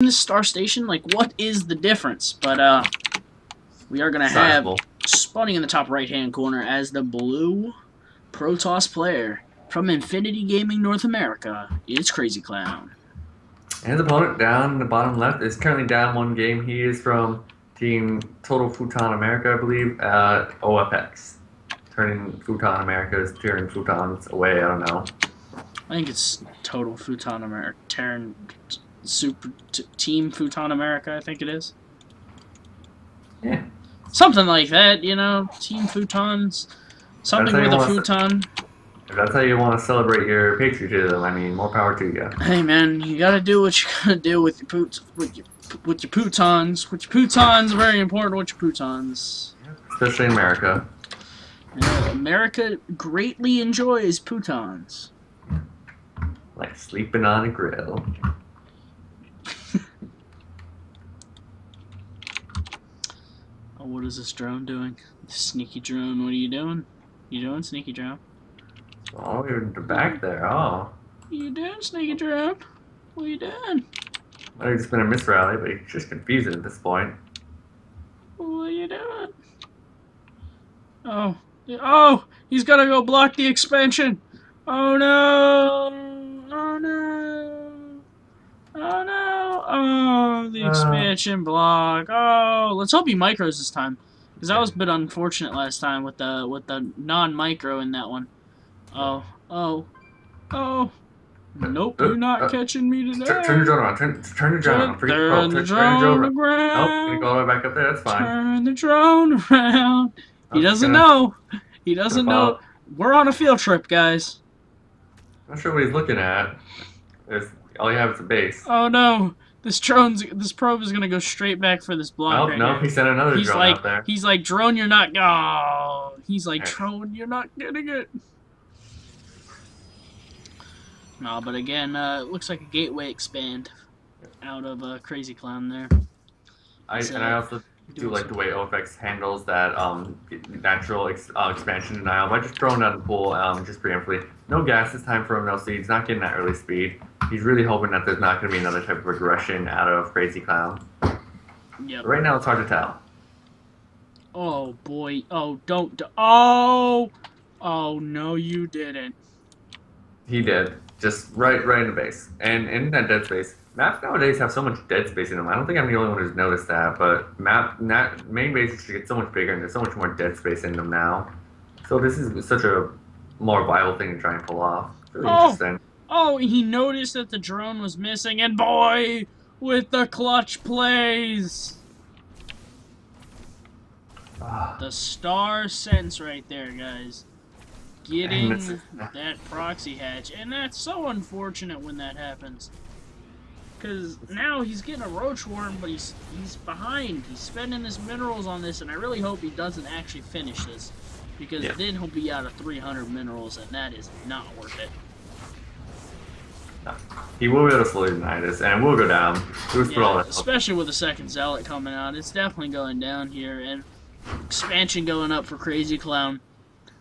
this Star Station? Like, what is the difference? But, we are gonna have spawning in the top right-hand corner as the blue Protoss player from Infinity Gaming North America. It's Crazy Clown. And his opponent down in the bottom left is currently down one game. He is from Team Total Futon America, I believe, at OFX. Turning Futon America is tearing Futons away, I don't know. I think it's Total Futon America. Team Futon America, I think it is. Yeah. Something like that, you know? Team Futons. Something with a futon. If that's how you want to celebrate your patriotism, I mean, more power to you. Hey man, you gotta do what you gotta do with your putons. With your putons, very important with your putons. Especially in America. Yeah, America greatly enjoys putons. Like sleeping on a grill. Oh, what is this drone doing? Sneaky drone, what are you doing? You doing, sneaky drone? Oh, you're back there, oh. What you doing, sneaky drone? What are you doing? Might have just been a misrally, but he's just confusing at this point. What are you doing? Oh, he's gotta go block the expansion. Oh no! Oh no! Oh no! Oh, the expansion block. Oh, let's hope he micros this time, because that was a bit unfortunate last time with the non-micro in that one. Oh. Nope, you're not catching me today. Turn your drone around. Turn your drone around. Turn the drone around. Nope, gonna go all the way back up there. That's fine. Turn the drone around. He doesn't know. He doesn't know. We're on a field trip, guys. I'm not sure what he's looking at. All you have is a base. Oh no. This probe is gonna go straight back for this block. Nope, he sent another drone out there. He's like, drone, you're not. Oh, he's like, drone, you're not getting it. No, but again, it looks like a gateway expand out of Crazy Clown there. I also do like the way OFX handles that natural expansion denial by just throwing out the pool just preemptively. No gas this time for him, no seeds, not getting that early speed. He's really hoping that there's not going to be another type of aggression out of Crazy Clown. Yep. But right now it's hard to tell. Oh boy. Oh, don't. Oh! Oh, no, you didn't. He did. Just right in the base. And in that dead space, maps nowadays have so much dead space in them. I don't think I'm the only one who's noticed that, but main bases should get so much bigger and there's so much more dead space in them now. So this is such a more viable thing to try and pull off. Really interesting. Oh, he noticed that the drone was missing, and boy, with the clutch plays. The star sense right there, guys. Getting that proxy hatch, and that's so unfortunate when that happens. Because now he's getting a Roach worm, but he's behind. He's spending his minerals on this, and I really hope he doesn't actually finish this. Because then he'll be out of 300 minerals, and that is not worth it. No. He will be able to slowly deny this, and it will go down. Especially with the second Zealot coming out. It's definitely going down here, and expansion going up for Crazy Clown.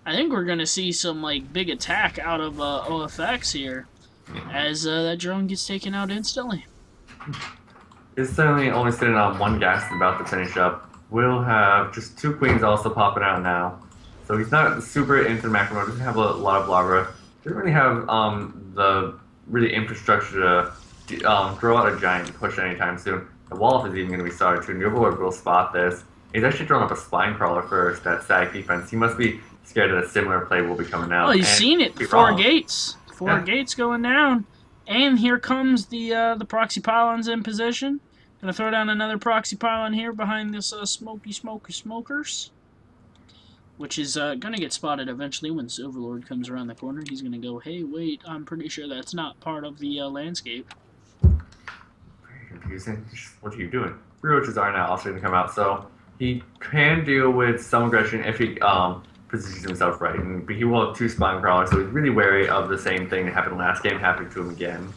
I think we're going to see some like big attack out of OFX here as that drone gets taken out instantly. It's certainly only sitting on one gas about to finish up. We'll have just 2 queens also popping out now. So he's not super into macro mode, doesn't have a lot of lava. Doesn't really have the really infrastructure to throw out a giant push anytime soon. The wall is even going to be started too, and the Overlord will spot this. He's actually throwing up a spine crawler first, that static defense. He must be scared that a similar play will be coming out. Oh, he's seen it. 4 gates. 4 gates going down. And here comes the proxy pylons in position. Gonna throw down another proxy pylon here behind this smokers. Which is gonna get spotted eventually when this Overlord comes around the corner. He's gonna go, hey, wait, I'm pretty sure that's not part of the landscape. Very confusing. What are you doing? Roaches are now also gonna come out, so he can deal with some aggression if he positions himself right, but he will have 2 spine crawlers, so he's really wary of the same thing that happened last game happening to him again.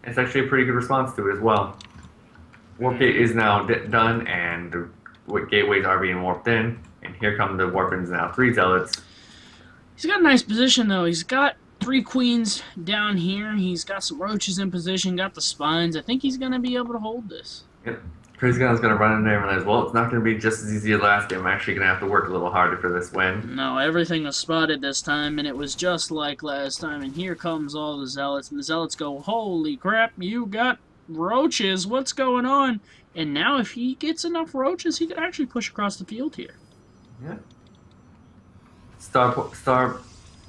It's actually a pretty good response to it as well. Warp gate is now done, and the gateways are being warped in, and here come the warp-ins now. 3 zealots. He's got a nice position though. He's got 3 queens down here. He's got some roaches in position, got the spines. I think he's going to be able to hold this. Yep. Crazy Gun's going to run in there and realize, well, it's not going to be just as easy as last game. I'm actually going to have to work a little harder for this win. No, everything was spotted this time, and it was just like last time. And here comes all the Zealots, and the Zealots go, holy crap, you got roaches, what's going on? And now if he gets enough roaches, he could actually push across the field here. Yeah. Stargate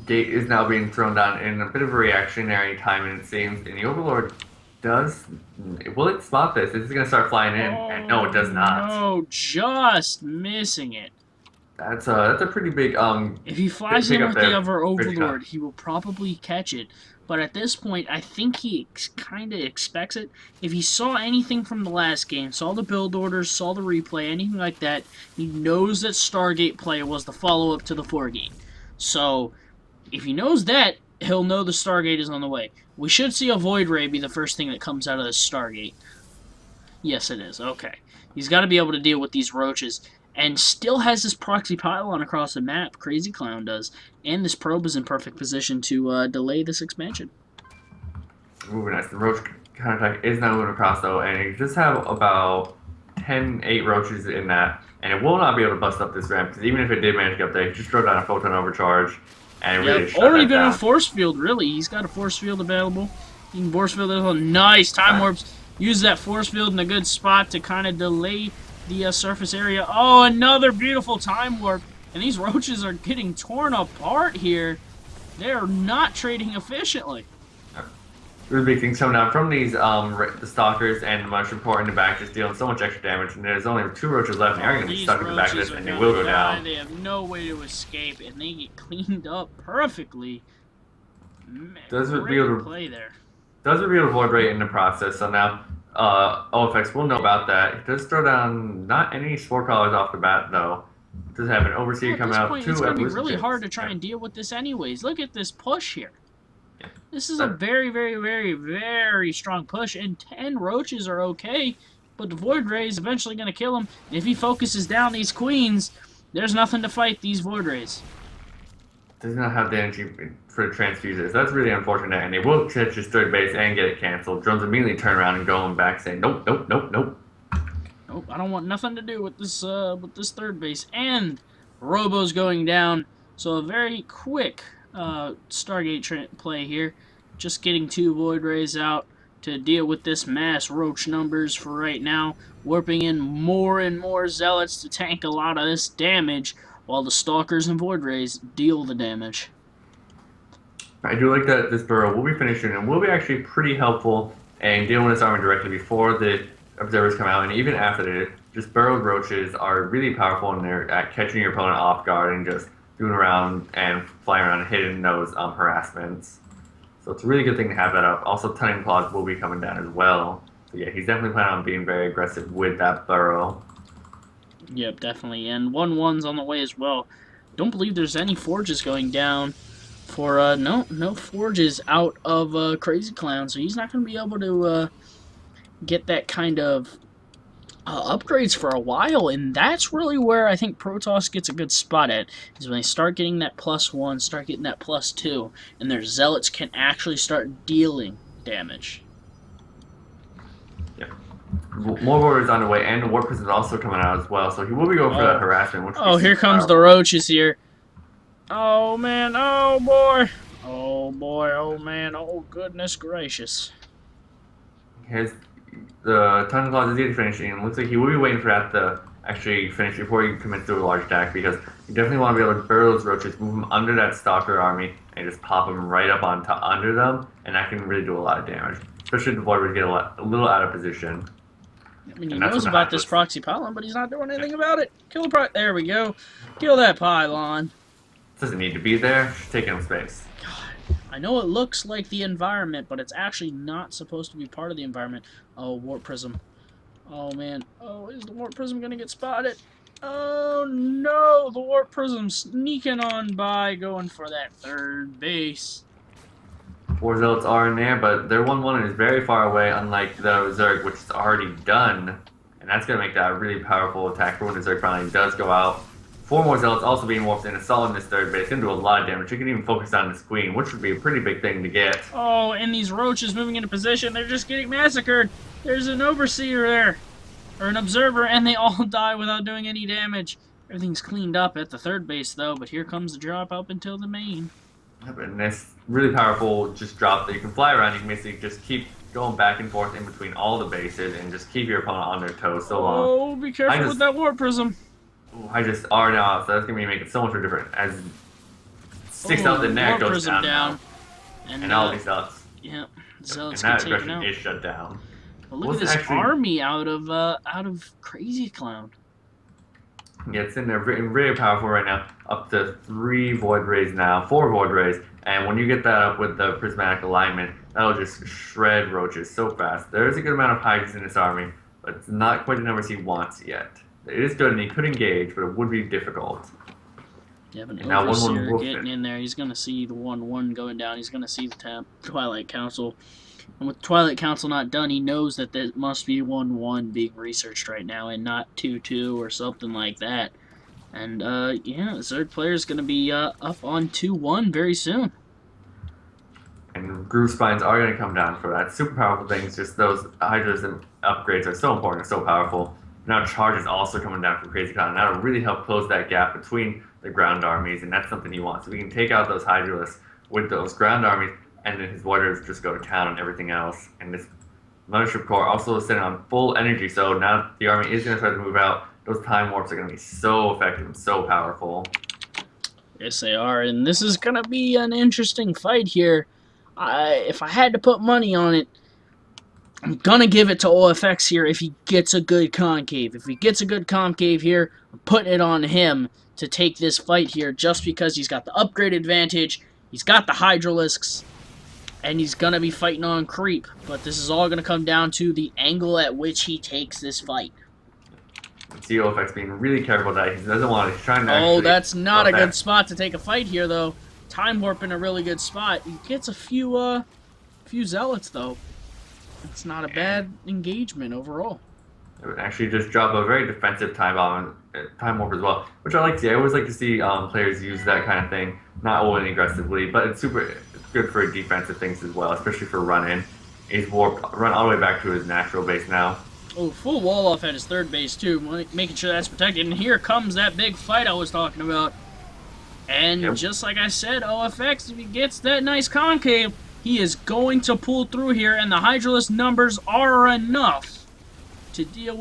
is now being thrown down in a bit of a reactionary timing, it seems, and the Overlord does... Will it spot this? Is it going to start flying in? And no, it does not. No, just missing it. That's a pretty big... If he flies in with the other Overlord, he will probably catch it. But at this point, I think he kind of expects it. If he saw anything from the last game, saw the build orders, saw the replay, anything like that, he knows that Stargate play was the follow-up to the 4-gate. So, if he knows that, he'll know the Stargate is on the way. We should see a Void Ray be the first thing that comes out of this Stargate. Yes, it is. Okay. He's got to be able to deal with these roaches. And still has this proxy pylon across the map. Crazy Clown does. And this probe is in perfect position to delay this expansion. Moving nice. The Roach counterattack is now moving across, though, and it just have about 8 roaches in that. And it will not be able to bust up this ramp, because even if it did manage to get up there, just throw down a photon overcharge. And really shut or that even down. a force field, really. He's got a force field available. You can force field this. Nice. Time warps. Use that force field in a good spot to kind of delay the surface area. Oh, another beautiful time warp. And these roaches are getting torn apart here. They're not trading efficiently. Really big things coming out from these the stalkers, and much important in the back, just dealing so much extra damage. And there's only 2 roaches left, and they're going to be stuck in the back of this, and they will go down. They have no way to escape, and they get cleaned up perfectly. Does Great reveal play there. Does reveal the Void Ray in the process, so now OFX will know about that. It does throw down not any Spore Crawlers off the bat, though. It does have an Overseer come out. Point, it's going to be really hard to try and deal with this anyways. Look at this push here. Yeah. This is a very, very, very, very strong push, and 10 roaches are okay, but the Void Ray is eventually going to kill him. And if he focuses down these queens, there's nothing to fight these Void Rays. Does not have the energy for the transfusers. That's really unfortunate, and they will catch his third base and get it canceled. Drones immediately turn around and go back, saying, nope, nope, nope, nope. Nope, I don't want nothing to do with this third base. And Robo's going down, so a very quick Stargate play here. Just getting 2 Void Rays out to deal with this mass roach numbers for right now. Warping in more and more Zealots to tank a lot of this damage, while the Stalkers and Void Rays deal the damage. I do like that this burrow will be finishing and will be actually pretty helpful in dealing with this army directly before the observers come out, and even after it. Just burrowed roaches are really powerful, and they're at catching your opponent off guard and just doing around and flying around and hitting those harassments. So it's a really good thing to have that up. Also, Tunning Claws will be coming down as well. So yeah, he's definitely planning on being very aggressive with that burrow. Yep, definitely. And 1-1's on the way as well. Don't believe there's any forges going down for, no forges out of Crazy Clown, so he's not going to be able to get that kind of upgrades for a while, and that's really where I think Protoss gets a good spot at, is when they start getting that +1, start getting that +2, and their Zealots can actually start dealing damage. Yeah. More warriors on the way, and the Warp Prism is also coming out as well, so he will be going for that harassment. Which here comes the Roaches here. Oh man, oh boy. Oh boy, oh man, oh goodness gracious. Here's the Tunning Claws is either finishing, and it looks like he will be waiting for that to actually finish before he commits to a large attack, because you definitely want to be able to burrow those roaches, move them under that Stalker army, and just pop them right up on under them, and that can really do a lot of damage. Especially if the Void Rays get a little out of position. I mean, he knows about this proxy pylon, but he's not doing anything about it. Kill the there we go. Kill that pylon. Doesn't need to be there. Just taking up space. God, I know it looks like the environment, but it's actually not supposed to be part of the environment. Oh, Warp Prism. Oh, man. Oh, is the Warp Prism going to get spotted? Oh, no. The Warp Prism sneaking on by, going for that third base. 4 Zealots are in there, but their 1-1 is very far away, unlike the Zerg, which is already done. And that's going to make that a really powerful attack for when the Zerg finally does go out 4 more Zealots also being warped in, assaulting this third base. Gonna do a lot of damage. You can even focus on this queen, which would be a pretty big thing to get. Oh, and these roaches moving into position, they're just getting massacred. There's an overseer there, or an observer, and they all die without doing any damage. Everything's cleaned up at the third base, though, but here comes the drop up until the main. And this really powerful just drop that you can fly around. You can basically just keep going back and forth in between all the bases and just keep your opponent on their toes so long. Oh, be careful with that warp prism. I just are now, so that's gonna be making so much difference. As 6 out the neck goes down. And all these Zealots. Yeah, Zealots and get that taken out. aggression is shut down. Well, look at this army out of Crazy Clown. Yeah, it's in there, very powerful right now. Up to 3 Void Rays now, 4 Void Rays, and when you get that up with the prismatic alignment, that'll just shred roaches so fast. There is a good amount of Hydras in this army, but it's not quite the numbers he wants yet. It is good, and he could engage, but it would be difficult. Yeah, but now Overseer getting in there. He's going to see the 1-1 going down. He's going to see the Twilight Council. And with Twilight Council not done, he knows that there must be 1-1 being researched right now and not 2-2 or something like that. And, yeah, the third player is going to be up on 2-1 very soon. And Groove Spines are going to come down for that. Super powerful things, just those Hydras and upgrades are so important, so powerful. Now Charge is also coming down from Crazy Clown. That'll really help close that gap between the ground armies, and that's something he wants. So we can take out those Hydralists with those ground armies, and then his Warriors just go to town on everything else. And this Mothership Core also is sitting on full energy, so now the army is going to start to move out. Those Time Warps are going to be so effective and so powerful. Yes, they are, and this is going to be an interesting fight here. If I had to put money on it, I'm going to give it to OFX here if he gets a good concave. If he gets a good concave here, I'm putting it on him to take this fight here just because he's got the upgrade advantage, he's got the Hydralisks, and he's going to be fighting on creep. But this is all going to come down to the angle at which he takes this fight. See OFX being really careful that he doesn't want to. He's trying to Oh, that's not a good spot to take a fight here, though. Time Warp in a really good spot. He gets a few Zealots, though. It's not a bad engagement overall. It would actually just drop a very defensive Time Warp as well, which I like to see. I always like to see players use that kind of thing, not overly aggressively, but it's good for defensive things as well, especially for run-in. He's run all the way back to his natural base now. Oh, full wall off at his third base, too, making sure that's protected. And here comes that big fight I was talking about. And just like I said, OFX, if he gets that nice concave, he is going to pull through here, and the Hydralisk numbers are enough to deal with